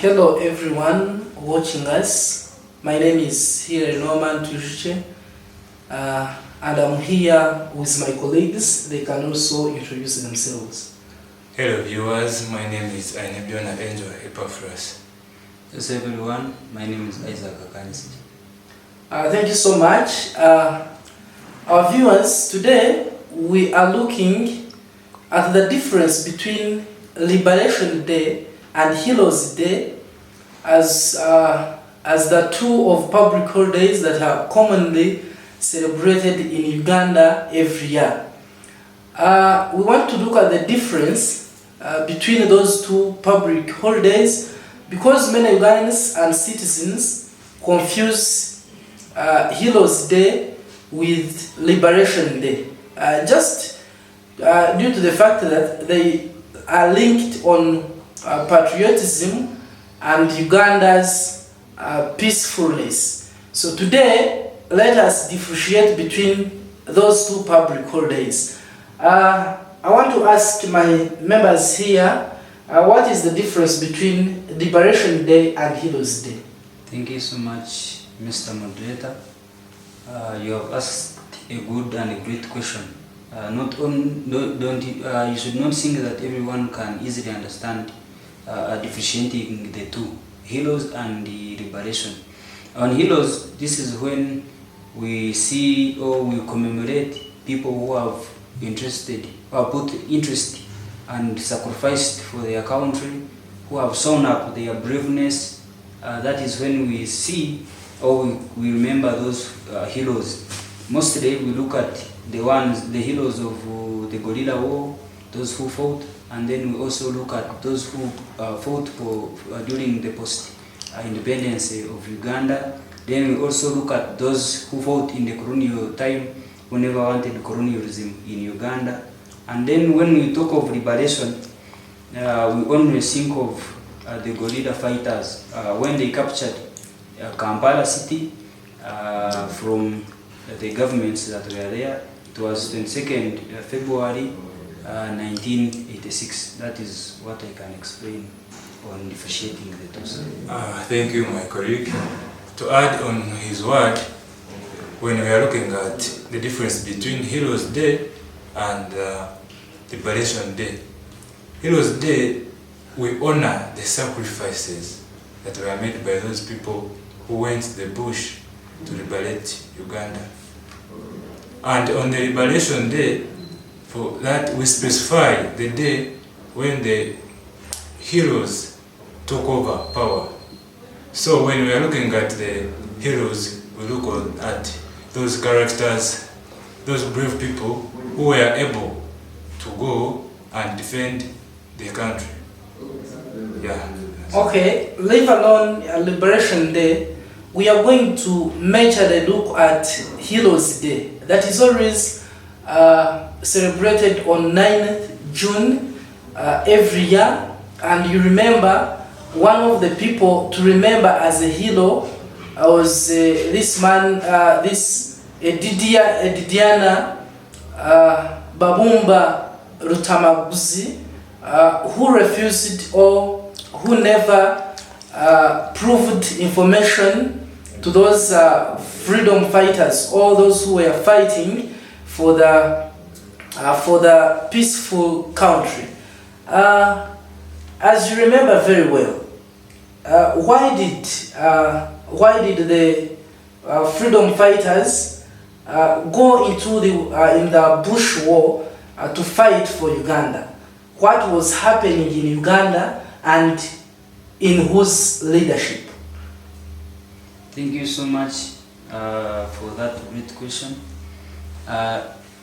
Hello everyone watching us. My name is Hilary Norman Tujuche, and I'm here with my colleagues. They can also introduce themselves. Hello viewers, my name is Ainebiona Angel Epaphras. Yes everyone, my name is Isaac Akansi. Thank you so much. Our viewers, today we are looking at the difference between Liberation Day and Heroes Day as the two of public holidays that are commonly celebrated in Uganda every year. We want to look at the difference between those two public holidays because many Ugandans and citizens confuse Heroes Day with Liberation Day, just due to the fact that they are linked on patriotism and Uganda's peacefulness. So today, let us differentiate between those two public holidays. I want to ask my members here, what is the difference between Liberation Day and Heroes Day? Thank you so much, Mr. Moderator. You have asked a good and a great question. You should not think that everyone can easily understand differentiating the two, Heroes and the Liberation. On Heroes, this is when we see or we commemorate people who have put interest and sacrificed for their country, who have shown up their braveness. That is when we see or we remember those heroes. Mostly we look at the heroes of the guerrilla war, those who fought, and then we also look at those who fought during the post-independence of Uganda. Then we also look at those who fought in the colonial time, who never wanted colonialism in Uganda. And then when we talk of liberation, we only think of the guerrilla fighters when they captured Kampala city from the governments that were there. It was 22nd February 1986. That is what I can explain on differentiating the two. Thank you, my colleague. To add on his word, when we are looking at the difference between Heroes Day and Liberation Day, Heroes Day, we honor the sacrifices that were made by those people who went to the bush to liberate Uganda. And on the Liberation Day, for that we specify the day when the heroes took over power. So when we are looking at the heroes, we look at those characters, those brave people who were able to go and defend the country. Yeah. Okay, leave alone Liberation Day. We are going to majorly look at Heroes Day. That is always celebrated on 9th June every year. And you remember, one of the people to remember as a hero was this man, Didiana Babumba Rutamaguzi, who refused or who never proved information to those freedom fighters, all those who were fighting for the peaceful country. As you remember very well, why did the freedom fighters go into in the Bush War to fight for Uganda? What was happening in Uganda and in whose leadership? Thank you so much for that great question.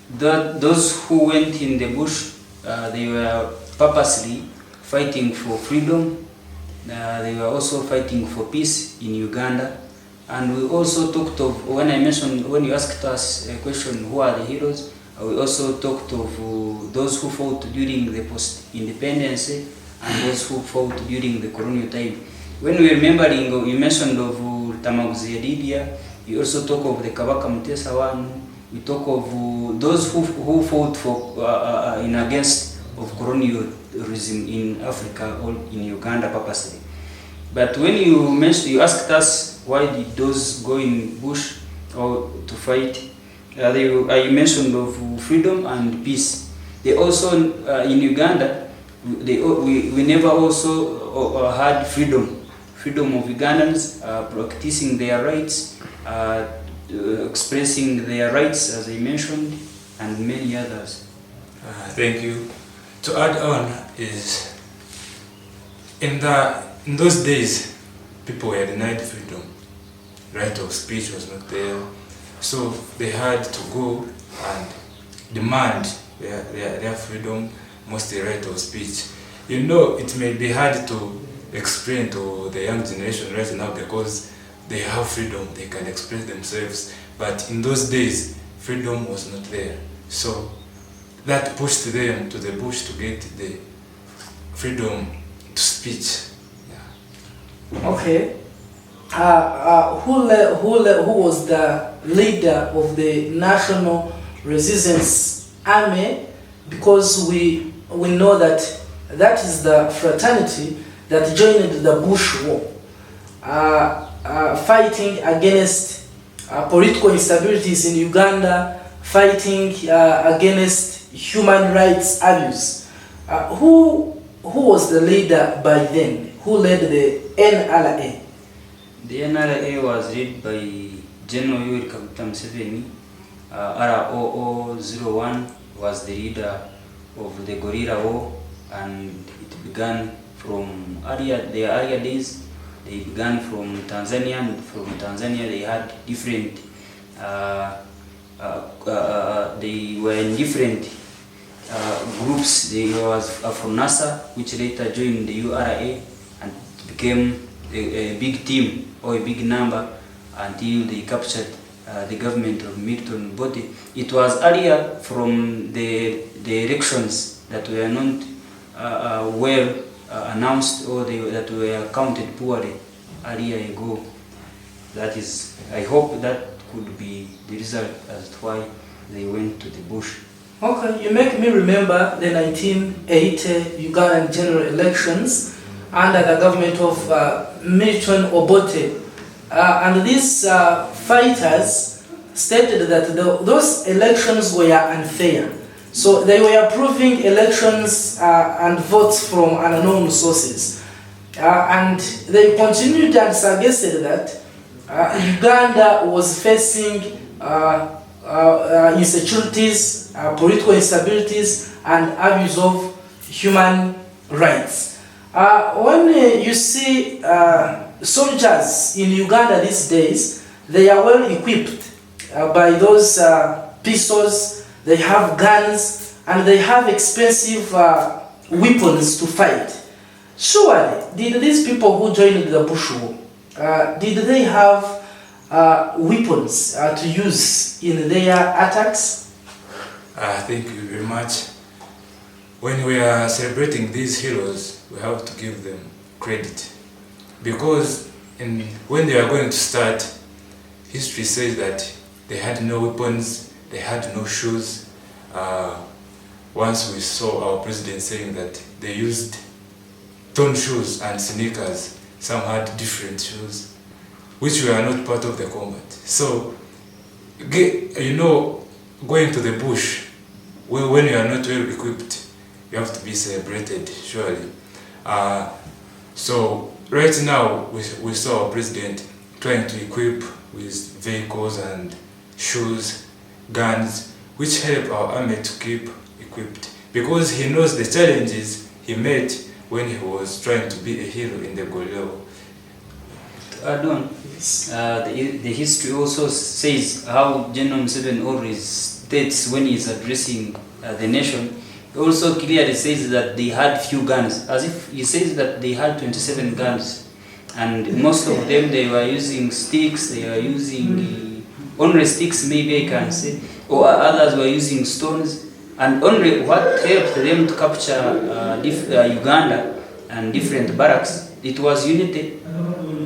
Those who went in the bush, they were purposely fighting for freedom. They were also fighting for peace in Uganda. And we also talked of, when you asked us a question, who are the heroes? We also talked of those who fought during the post-independence and those who fought during the colonial time. When we remembering, we mentioned of Tamaguzi Edidia, we also talk of the Kabaka Mutesa one. We talk of those who fought for in against of colonialism in Africa or in Uganda purposely. But when you mentioned, you asked us why did those go in bush or to fight, you mentioned of freedom and peace. They also in Uganda, we never also had freedom of Ugandans practicing their rights, expressing their rights as I mentioned, and many others. Thank you. To add on is in those days, people were denied freedom. Right of speech was not there, so they had to go and demand their freedom, mostly right of speech. You know, it may be hard to explain to the young generation right now because they have freedom, they can express themselves, but in those days, freedom was not there. So that pushed them to the bush to get the freedom to speech. Yeah. Okay. Who was the leader of the National Resistance Army? Because we know that is the fraternity that joined the Bush War, fighting against political instabilities in Uganda, fighting against human rights abuse. Who was the leader by then? Who led the NRA? The NRA was led by General Yoweri Kaguta Museveni. ROO01 was the leader of the guerrilla war, and it began from the earlier days. They began from Tanzania, and from Tanzania they had different, they were in different groups. There was Afro-NASA, which later joined the URA and became a big team or a big number until they captured the government of Milton Obote. It was earlier from the elections that were not well announced, or that were counted poorly earlier ago. That is, I hope that could be the result as to why they went to the bush. Okay, you make me remember the 1980 Ugandan general elections under the government of Milton Obote. And these fighters stated that those elections were unfair. So they were approving elections and votes from unknown sources. And they continued and suggested that Uganda was facing insecurities, political instabilities, and abuse of human rights. When you see soldiers in Uganda these days, they are well equipped by those pistols, they have guns, and they have expensive weapons to fight. Surely, did these people who joined the Bush War, did they have weapons to use in their attacks? Thank you very much. When we are celebrating these heroes, we have to give them credit. Because when they are going to start, history says that they had no weapons, they had no shoes. Once we saw our president saying that they used torn shoes and sneakers. Some had different shoes, which were not part of the combat. So, you know, going to the bush, when you are not well equipped, you have to be celebrated, surely. So, right now, we saw our president trying to equip with vehicles and shoes, guns, which help our army to keep equipped. Because he knows the challenges he met when he was trying to be a hero in the guerrilla war. The history also says how General Museveni always states when he's addressing the nation. He also clearly says that they had few guns, as if he says that they had 27 guns, and most of them they were using sticks, they were using only sticks, maybe I can say, or others were using stones, and only what helped them to capture Uganda and different barracks, it was unity,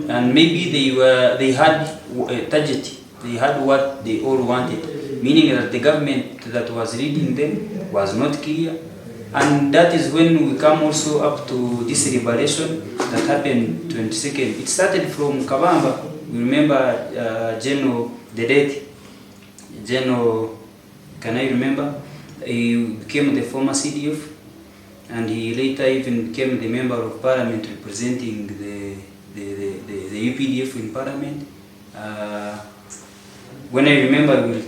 and maybe they had a target, they had what they all wanted, meaning that the government that was leading them was not clear, And that is when we come also up to this liberation that happened 22nd. It started from Kabamba. We remember General the death. General, can I remember? He became the former CDF, and he later even became the member of parliament representing the UPDF in parliament. When I remember, I will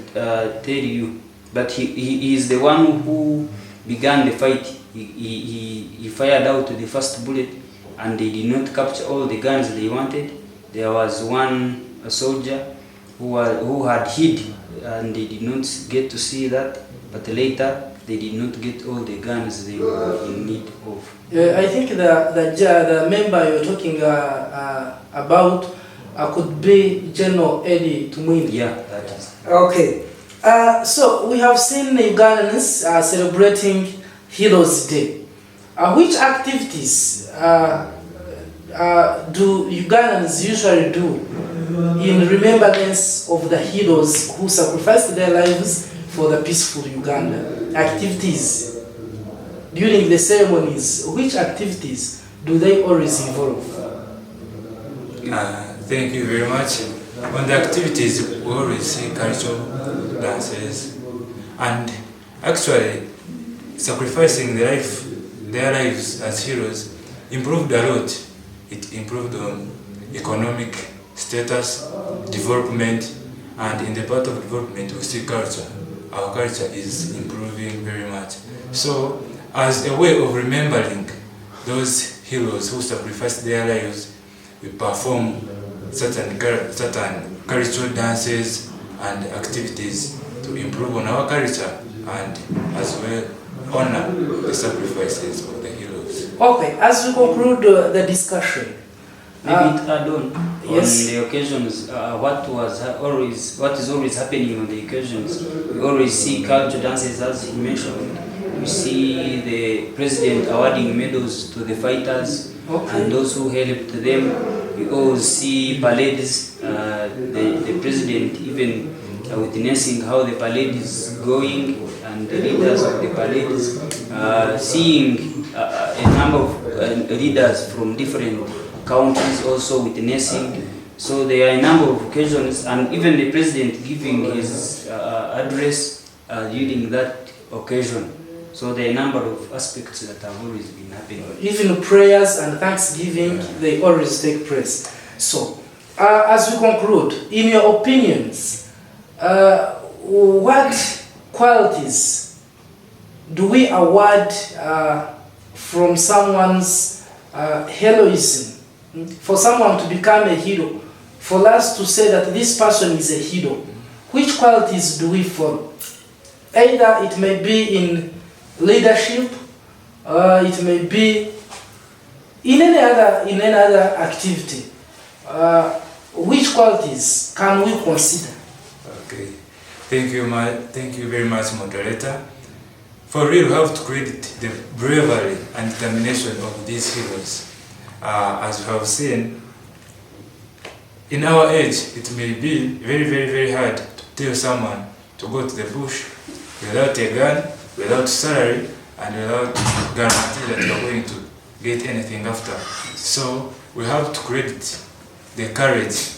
tell you. But he is the one who began the fight. He fired out the first bullet, and they did not capture all the guns they wanted. There was one soldier who had hid, and they did not get to see that. But later, they did not get all the guns they were in need of. I think the member you're talking about could be General Eddie Tumwini. Yeah, that is. Okay. So we have seen Ugandans celebrating Heroes Day. Which activities do Ugandans usually do in remembrance of the heroes who sacrificed their lives for the peaceful Uganda? Activities during the ceremonies, which activities do they always involve? Thank you very much. On the activities, we always see cultural dances, and actually sacrificing their lives as heroes improved a lot. It improved economic status, development, and in the part of development we see culture. Our culture is improving very much. So as a way of remembering those heroes who sacrificed their lives, we perform certain cultural dances and activities to improve on our culture and as well honor the sacrifices of the heroes. Okay, as we conclude the discussion, Maybe it add on yes. the occasions. What is always happening on the occasions? We always see cultural dances, as he mentioned. We see the president awarding medals to the fighters and those who helped them. We always see parades. The president even witnessing how the parade is going, and the leaders of the parades seeing a number of leaders from different countries also witnessing. So there are a number of occasions, and even the president giving his address during that occasion. So there are a number of aspects that have always been happening. Even prayers and thanksgiving, they always take place. So, as we conclude, in your opinions, what qualities do we award from someone's heroism? For someone to become a hero, for us to say that this person is a hero, which qualities do we follow? Either it may be in leadership, it may be in any other activity. Which qualities can we consider? Okay, thank you very much, moderator. For real, we have to credit the bravery and determination of these heroes. As we have seen, in our age, it may be very, very, very hard to tell someone to go to the bush without a gun, without salary, and without guarantee that you are going to get anything after. So we have to credit the courage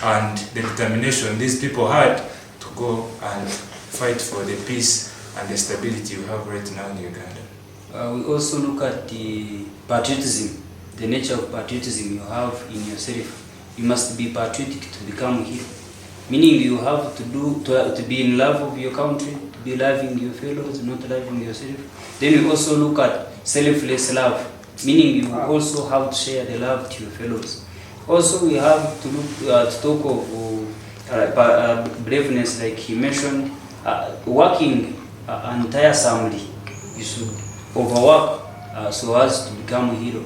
and the determination these people had to go and fight for the peace and the stability we have right now in Uganda. We also look at the patriotism, the nature of patriotism you have in yourself. You must be patriotic to become a hero. Meaning you have to be in love of your country, to be loving your fellows, not loving yourself. Then we also look at selfless love, meaning you also have to share the love to your fellows. Also we have to look to talk of braveness, like he mentioned, working tiresomely. You should overwork so as to become a hero.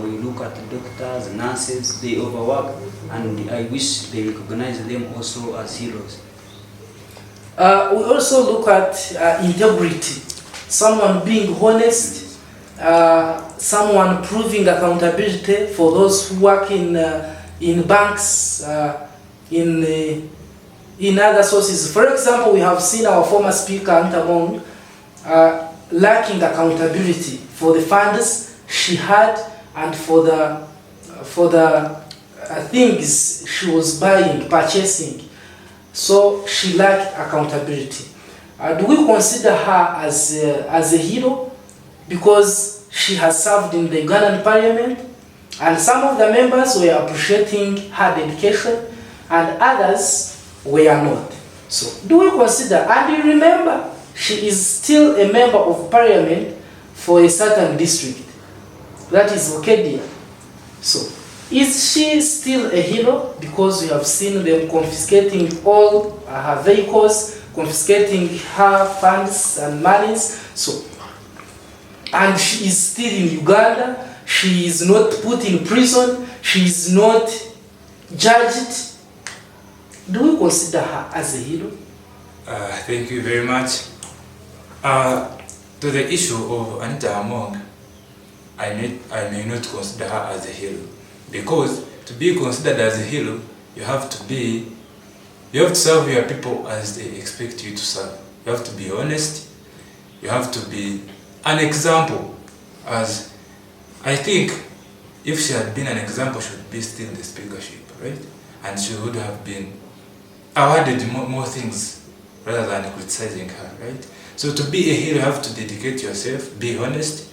We look at the doctors, nurses, they overwork, and I wish they recognize them also as heroes. We also look at integrity, someone being honest, someone proving accountability for those who work in banks, in other sources. For example, we have seen our former speaker, Antamong, lacking accountability for the funds she had and for the things she was buying, purchasing. So she lacked accountability. Do we consider her as a hero because she has served in the Ugandan parliament, and some of the members were appreciating her dedication and others were not? So do we consider, and you remember, she is still a member of parliament for a certain district, that is Okedia. So is she still a hero because we have seen them confiscating all her vehicles, confiscating her funds and monies? So, and she is still in Uganda, she is not put in prison, she is not judged. Do we consider her as a hero? Thank you very much. To the issue of Anita Among, I may not consider her as a hero, because to be considered as a hero, you have to serve your people as they expect you to serve. You have to be honest. You have to be an example. As I think, if she had been an example, she would be still in the speakership, right? And she would have been awarded more things rather than criticizing her, right? So to be a hero, you have to dedicate yourself, be honest,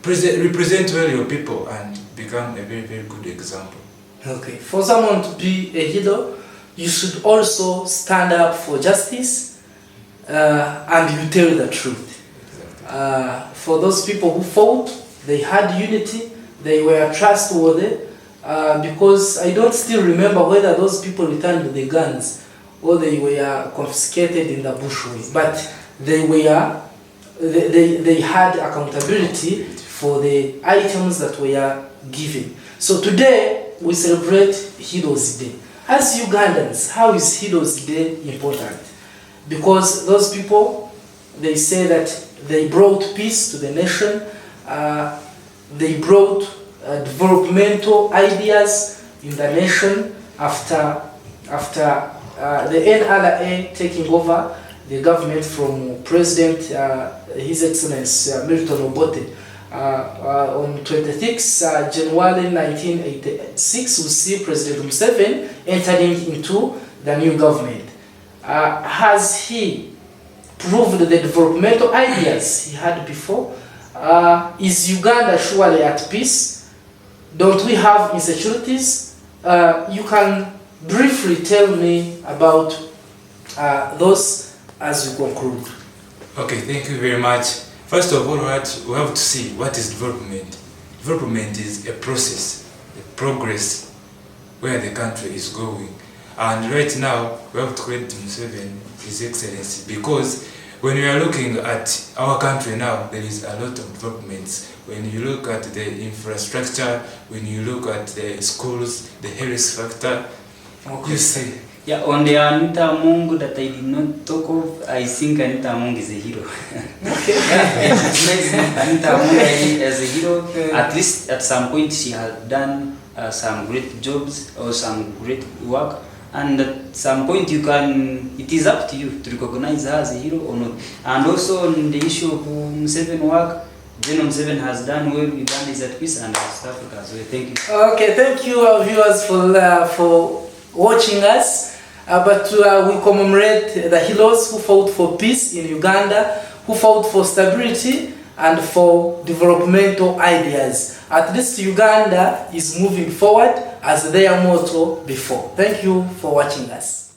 represent well your people, and become a very, very good example. Okay, for someone to be a hero, you should also stand up for justice and you tell the truth. For those people who fought, they had unity, they were trustworthy, because I don't still remember whether those people returned the guns or they were confiscated in the bushways, but they had accountability for the items that were given. So today we celebrate Heroes Day. As Ugandans, how is Heroes Day important? Because those people, they say that they brought peace to the nation, they brought developmental ideas in the nation after the NRA taking over the government from President His Excellency Milton Obote. On 26 January 1986, we see President Museveni entering into the new government. Has he proved the developmental ideas he had before? Is Uganda surely at peace? Don't we have insecurities? You can briefly tell me about those as we conclude. Okay, thank you very much. First of all, we have to see what is development. Development is a process, a progress where the country is going. And right now, we have to credit Museveni, His Excellency, because when we are looking at our country now, there is a lot of developments. When you look at the infrastructure, when you look at the schools, the health factor, you see. Yeah, on the Anita Among that I did not talk of, I think Anita Among is a hero. Anita Among as a hero, at least at some point she had done some great jobs or some great work, and at some point it is up to you to recognize her as a hero or not. And also on the issue of Museveni work, General Museveni has done well. Uganda is at peace and South Africa as well. Thank you. Okay, thank you our viewers for watching us. But we commemorate the heroes who fought for peace in Uganda, who fought for stability and for developmental ideas. At least Uganda is moving forward as their motto before. Thank you for watching us.